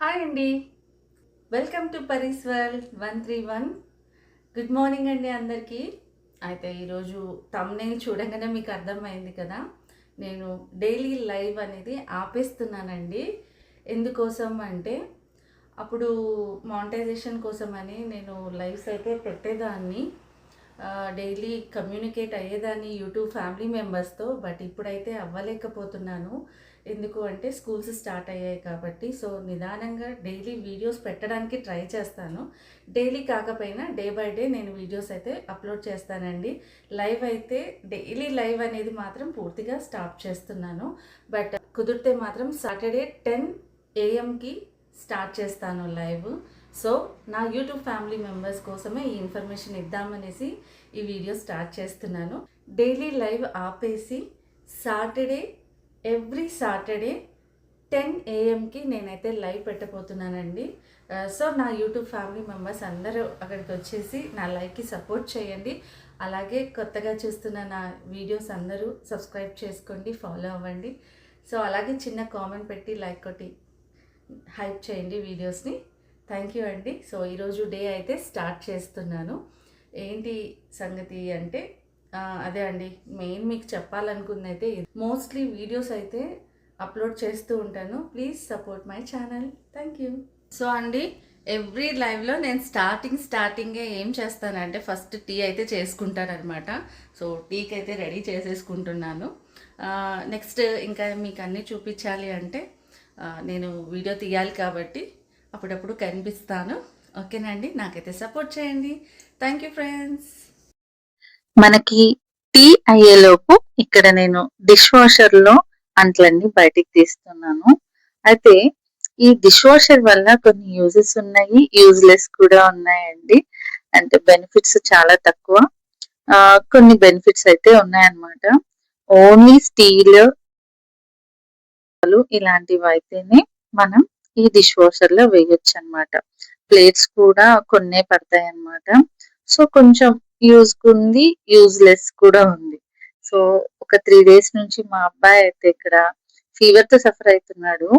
Hi అండి. Welcome to Paris world 131. Good morning అండి అందరికీ. అయితే ఈరోజు థంబ్‌నెయిల్ చూడంగానే మీకు అర్థమైంది కదా! నేను డైలీ లైవ్ అనేది ఆపేస్తున్నానండి. ఎందుకోసం అంటే అప్పుడు మానిటైజేషన్ కోసమని నేను లైవ్స్ అయితే పెట్టేదాన్ని. డైలీ కమ్యూనికేట్ అయ్యేదాన్ని యూట్యూబ్ ఫ్యామిలీ మెంబర్స్‌తో. బట్ ఇప్పుడైతే అవ్వలేకపోతున్నాను. ఎందుకు అంటే స్కూల్స్ స్టార్ట్ అయ్యాయి కాబట్టి. సో, నిదానంగా డైలీ వీడియోస్ పెట్టడానికి ట్రై చేస్తాను. డైలీ కాకపోయినా డే బై డే నేను వీడియోస్ అయితే అప్లోడ్ చేస్తానండి. లైవ్ అయితే డైలీ లైవ్ అనేది మాత్రం పూర్తిగా స్టాప్ చేస్తున్నాను. బట్ కుదిరితే మాత్రం సాటర్డే 10 AM స్టార్ట్ చేస్తాను లైవ్. సో నా యూట్యూబ్ ఫ్యామిలీ మెంబర్స్ కోసమే ఈ ఇన్ఫర్మేషన్ ఇద్దామనేసి ఈ వీడియో స్టార్ట్ చేస్తున్నాను. డైలీ లైవ్ ఆపేసి సాటర్డే ఎవ్రీ సాటర్డే 10 AM నేనైతే లైవ్ పెట్టబోతున్నానండి. సో నా యూట్యూబ్ ఫ్యామిలీ మెంబర్స్ అందరూ అక్కడికి వచ్చేసి నా లైవ్కి సపోర్ట్ చేయండి. అలాగే కొత్తగా చూస్తున్న నా వీడియోస్ అందరూ సబ్స్క్రైబ్ చేసుకోండి, ఫాలో అవ్వండి. సో అలాగే చిన్న కామెంట్ పెట్టి లైక్ కొట్టి హైప్ చేయండి వీడియోస్ని. థ్యాంక్ యూ అండి. సో ఈరోజు డే అయితే స్టార్ట్ చేస్తున్నాను. ఏంటి సంగతి అంటే అదే అండి, మెయిన్ మీకు చెప్పాలనుకుంది అయితే మోస్ట్లీ వీడియోస్ అయితే అప్లోడ్ చేస్తూ ఉంటాను. Please support my channel. Thank you. So అండి, ఎవ్రీ లైవ్లో నేను స్టార్టింగే ఏం చేస్తానంటే ఫస్ట్ టీ అయితే చేసుకుంటానమాట. సో టీకి అయితే రెడీ చేసేసుకుంటున్నాను. నెక్స్ట్ ఇంకా మీకు అన్నీ చూపించాలి అంటే నేను వీడియో తీయాలి కాబట్టి అప్పుడప్పుడు కనిపిస్తాను. ఓకేనండి, నాకైతే సపోర్ట్ చేయండి. Thank you friends. మనకి టీ అయ్యేలోపు ఇక్కడ నేను డిష్ వాషర్లో అంట్లన్నీ బయటికి తీస్తున్నాను. అయితే ఈ డిష్ వాషర్ వల్ల కొన్ని యూజెస్ ఉన్నాయి, యూజ్లెస్ కూడా ఉన్నాయండి. అంటే బెనిఫిట్స్ చాలా తక్కువ, కొన్ని బెనిఫిట్స్ అయితే ఉన్నాయన్నమాట. ఓన్లీ స్టీల్ ఇలాంటివి అయితేనే మనం ఈ డిష్ వాషర్ లో వేయొచ్చు అనమాట. ప్లేట్స్ కూడా కొన్నే పడతాయి అన్నమాట. సో కొంచెం యూజ్ ఉంది, యూజ్లెస్ కూడా ఉంది. సో ఒక 3 days నుంచి మా అబ్బాయి అయితే ఇక్కడ ఫీవర్ తో సఫర్ అవుతున్నాడు.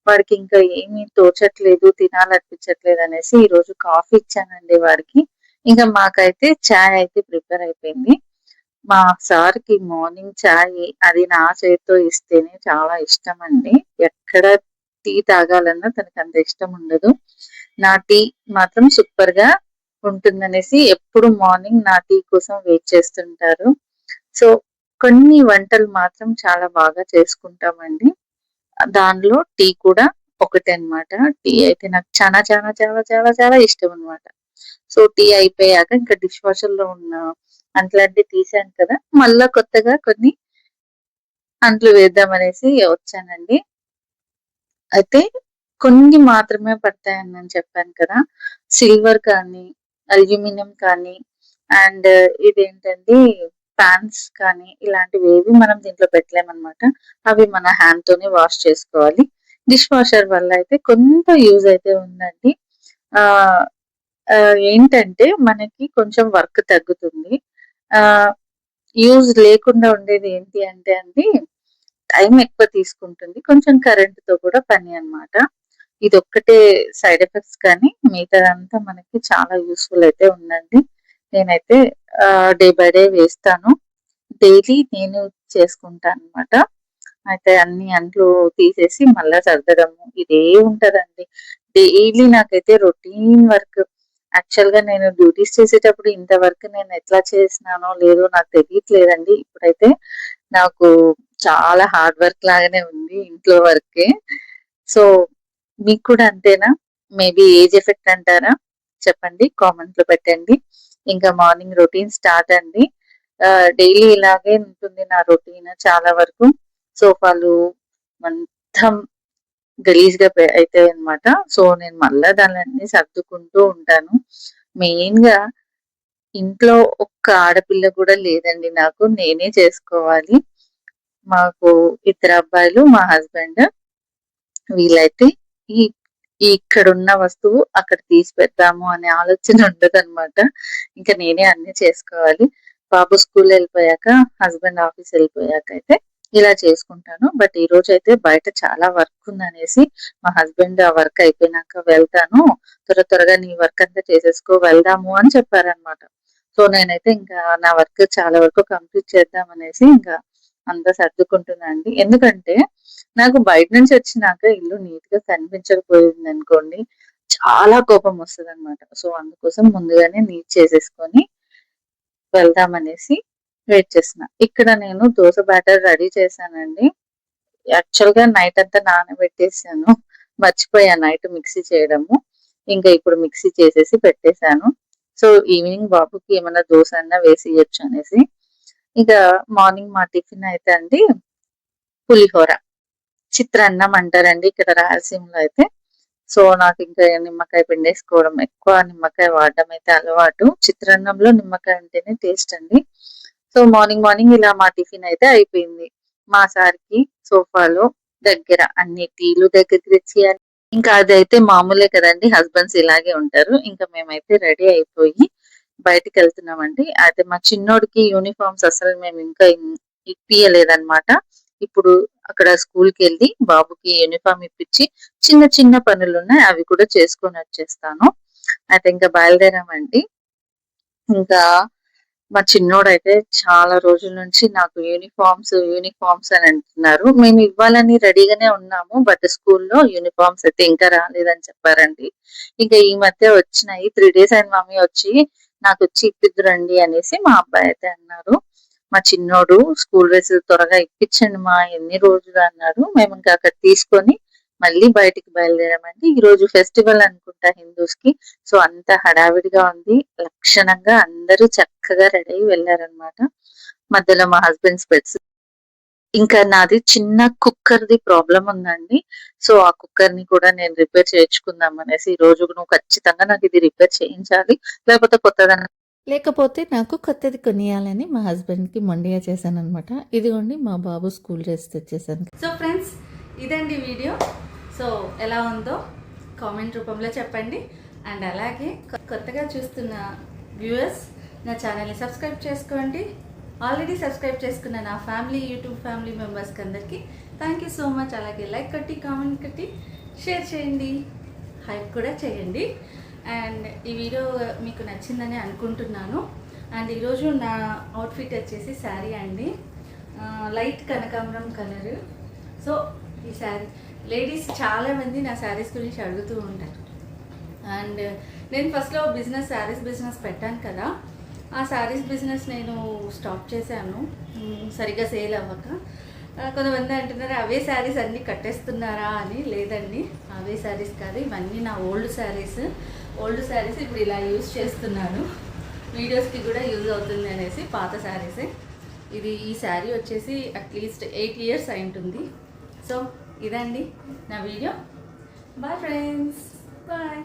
వాడికి ఇంకా ఏమీ తోచట్లేదు, తినాలనిపించట్లేదు అనేసి ఈ రోజు కాఫీ ఇచ్చానండి వాడికి. ఇంకా మాకైతే చాయ్ అయితే ప్రిపేర్ అయిపోయింది. మా సార్‌కి మార్నింగ్ చాయ్ అది నా చేత్తో ఇస్తేనే చాలా ఇష్టమండి. ఎక్కడ టీ తాగాలన్నా తనకంత ఇష్టం ఉండదు. నా టీ మాత్రం సూపర్‌గా ఉంటుందనేసి ఎప్పుడు మార్నింగ్ నా టీ కోసం వెయిట్ చేస్తుంటారు. సో, కొన్ని వంటలు మాత్రం చాలా బాగా చేసుకుంటామండి. దానిలో టీ కూడా ఒకటన్నమాట. టీ అయితే నాకు చాలా చాలా చాలా చాలా చాలా ఇష్టమనమాట. సో టీ అయిపోయాక ఇంకా డిష్ వాషర్‌లో ఉన్న అంట్లన్నీ తీసాను కదా! మళ్ళా కొత్తగా కొన్ని అంట్లు వేద్దామనేసి వచ్చానండి. అయితే కొన్ని మాత్రమే పడతాయని నేను చెప్పాను కదా! సిల్వర్ కానీ, అల్యూమినియం కానీ అండ్ ఇదేంటండి పాన్స్ కానీ ఇలాంటివేవి మనం దీంట్లో పెట్టలేమనమాట. అవి మన హ్యాండ్ తోనే వాష్ చేసుకోవాలి. డిష్ వాషర్ వల్ల అయితే కొంత యూజ్ అయితే ఉందండి. ఆహ్, ఏంటంటే మనకి కొంచెం వర్క్ తగ్గుతుంది. ఆహ్, యూజ్ లేకుండా ఉండేది ఏంటి అంటే అండి, టైం ఎక్కువ తీసుకుంటుంది. కొంచెం కరెంట్‌తో కూడా పని అన్నమాట. ఇదొక్కటే సైడ్ ఎఫెక్ట్స్ కానీ మిగతాదంతా మనకి చాలా యూజ్‌ఫుల్ అయితే ఉందండి. నేనైతే డే బై డే వేస్తాను. డైలీ నేను చేసుకుంటానన్నమాట. అయితే అన్ని అంట్లు తీసేసి మళ్ళా సర్దడము ఇదే ఉంటదండి. డైలీ నాకైతే రొటీన్ వర్క్. యాక్చువల్‌గా నేను డ్యూటీస్ చేసేటప్పుడు ఇంత వర్క్ నేను ఎట్లా చేసినానో లేదో నాకు తెలియట్లేదండి. ఇప్పుడైతే నాకు చాలా హార్డ్ వర్క్ లాగానే ఉంది ఇంట్లో వర్కే. సో, మీకు కూడా అంతేనా? మేబీ ఏజ్ ఎఫెక్ట్ అంటారా? చెప్పండి. కామెంట్‌లో పెట్టండి. ఇంకా మార్నింగ్ రొటీన్ స్టార్ట్ అండి. డైలీ ఇలాగే ఉంటుంది నా రొటీన్ చాలా వరకు. సోఫాలు మొత్తం గలీజ్‌గా అయితాయన్నమాట. సో, నేను మళ్ళా దాన్లన్నీ సర్దుకుంటూ ఉంటాను. మెయిన్‌గా ఇంట్లో ఒక్క ఆడపిల్ల కూడా లేదండి నాకు. నేనే చేసుకోవాలి. మాకు ఇద్దరు అబ్బాయిలు, మా హస్బెండ్. వీళ్ళైతే ఈ ఇక్కడున్న వస్తువు అక్కడ తీసి పెడదాము అనే ఆలోచన ఉండదనమాట. ఇంక నేనే అన్నీ చేసుకోవాలి. బాబు స్కూల్ ఎళ్ళిపోయాక, హస్బెండ్ ఆఫీస్ ఎళ్ళిపోయాక అయితే ఇలా చేసుకుంటాను. బట్ ఈ రోజు అయితే బయట చాలా వర్క్ ఉందనేసి మా హస్బెండ్ ఆ వర్క్ అయిపోయినాక వెళ్తాను, త్వరగా నీ వర్క్ అంతా చేసేసుకో వెళ్దాము అని చెప్పారనమాట. సో నేనైతే ఇంకా నా వర్క్ చాలా వరకు కంప్లీట్ చేద్దాం అనేసి ఇంకా అంతా సర్దుకుంటున్నా అండి. ఎందుకంటే నాకు బయట నుంచి వచ్చినాక ఇల్లు నీట్ గా కనిపించకపోయింది అనుకోండి, చాలా కోపం వస్తదనమాట. సో అందుకోసం ముందుగానే నీట్ చేసేసుకొని వెళ్దామనేసి వెయిట్ చేస్తున్నా. ఇక్కడ నేను దోస బ్యాటర్ రెడీ చేశానండి. యాక్చువల్ గా నైట్ అంతా నానబెట్టేసాను. మర్చిపోయా నైట్ మిక్సీ చేయడము. ఇంకా ఇప్పుడు మిక్సీ చేసేసి పెట్టేశాను. సో ఈవినింగ్ బాబుకి ఏమైనా దోస అన్నా వేసి ఇయ్యొచ్చు అనేసి. ఇక మార్నింగ్ మా టిఫిన్ అయితే అండి పులిహోర, చిత్రాన్నం అంటారండి ఇక్కడ రాయలసీమలో అయితే. సో నాకు ఇంకా నిమ్మకాయ పిండేసుకోవడం, ఎక్కువ నిమ్మకాయ వాడడం అయితే అలవాటు. చిత్రాన్నంలో నిమ్మకాయ ఉంటేనే టేస్ట్ అండి. సో మార్నింగ్ ఇలా మా టిఫిన్ అయితే అయిపోయింది. మా సార్కి సోఫాలో దగ్గర అన్ని టీలు దగ్గరికి తెచ్చి ఇంకా అదైతే మామూలే కదండి, హస్బెండ్స్ ఇలాగే ఉంటారు. ఇంకా మేమైతే రెడీ అయిపోయి బయటికి వెళ్తున్నామండి. అయితే మా చిన్నోడికి యూనిఫామ్స్ అసలు మేము ఇంకా ఇప్పియలేదన్నమాట. ఇప్పుడు అక్కడ స్కూల్ కి వెళ్ళి బాబుకి యూనిఫామ్ ఇప్పించి చిన్న చిన్న పనులు ఉన్నాయి, అవి కూడా చేసుకొని వచ్చేస్తాను. అయితే ఇంకా బయలుదేరామండి. ఇంకా మా చిన్నోడైతే చాలా రోజుల నుంచి నాకు యూనిఫామ్స్ అని అంటున్నారు. మేము ఇవ్వాలని రెడీగానే ఉన్నాము. బట్ స్కూల్లో యూనిఫామ్స్ అయితే ఇంకా రాలేదని చెప్పారండి. ఇంకా ఈ మధ్య వచ్చినాయి. 3 డేస్ అయింది మమ్మీ వచ్చి, నాకు వచ్చి ఇప్పిద్దురండి అనేసి మా అబ్బాయి అయితే అన్నారు. మా చిన్నోడు స్కూల్ డ్రెస్ త్వరగా ఇప్పించండి మా, ఎన్ని రోజులు అన్నాడు. మేము ఇంకా అక్కడ తీసుకొని మళ్ళీ బయటికి బయలుదేరామండి. ఈ రోజు ఫెస్టివల్ అనుకుంటా హిందూస్ కి. సో అంత హడావిడిగా ఉంది, లక్షణంగా అందరూ చక్కగా రెడీ అయ్యి వెళ్ళారనమాట. మధ్యలో మా హస్బెండ్ స్పెట్స్. ఇంకా నాది చిన్న కుక్కర్ ది ప్రాబ్లం ఉందండి. సో ఆ కుక్కర్ ని కూడా నేను రిపేర్ చేయించుకుందాం అనేసి, ఈ రోజు నువ్వు ఖచ్చితంగా నాకు ఇది రిపేర్ చేయించాలి, లేకపోతే కొత్తదన్న. లేకపోతే నాకు కొత్తది కొనియాలని మా హస్బెండ్కి మొండిగా చేశాననమాట. ఇదిగోండి మా బాబు స్కూల్ డ్రెస్ తెచ్చేసాను. సో ఫ్రెండ్స్, ఇదండి వీడియో. సో ఎలా ఉందో కామెంట్ రూపంలో చెప్పండి. అండ్ అలాగే కొత్తగా చూస్తున్న వ్యూవర్స్ నా ఛానల్ని సబ్స్క్రైబ్ చేసుకోండి. ఆల్రెడీ సబ్స్క్రైబ్ చేసుకున్న నా యూట్యూబ్ ఫ్యామిలీ మెంబర్స్కి అందరికీ థ్యాంక్ యూ సో మచ్. అలాగే లైక్ కొట్టి, కామెంట్ కొట్టి, షేర్ చేయండి, హైప్ కూడా చేయండి. అండ్ ఈ వీడియో మీకు నచ్చిందని అనుకుంటున్నాను. అండ్ ఈరోజు నా అవుట్ఫిట్ వచ్చేసి శారీ అండి, లైట్ కనకాంబరం కలరు. సో ఈ శారీ లేడీస్ చాలామంది నా శారీస్ గురించి అడుగుతూ ఉంటారు. అండ్ నేను ఫస్ట్లో శారీస్ బిజినెస్ పెట్టాను కదా, ఆ శారీస్ బిజినెస్ నేను స్టాప్ చేశాను సరిగ్గా సేల్ అవ్వక. కొంతమంది అంటున్నారు అవే శారీస్ అన్నీ కట్టేస్తున్నారా అని. లేదండి, అవే శారీస్ కాదు, ఇవన్నీ నా ఓల్డ్ శారీస్ ఇప్పుడు ఇలా యూజ్ చేస్తున్నాను. వీడియోస్కి కూడా యూజ్ అవుతుంది అనేసి పాత శారీసే. ఈ శారీ వచ్చేసి అట్లీస్ట్ 8 years అయి ఉంటుంది. సో ఇదండి నా వీడియో. Bye friends, bye.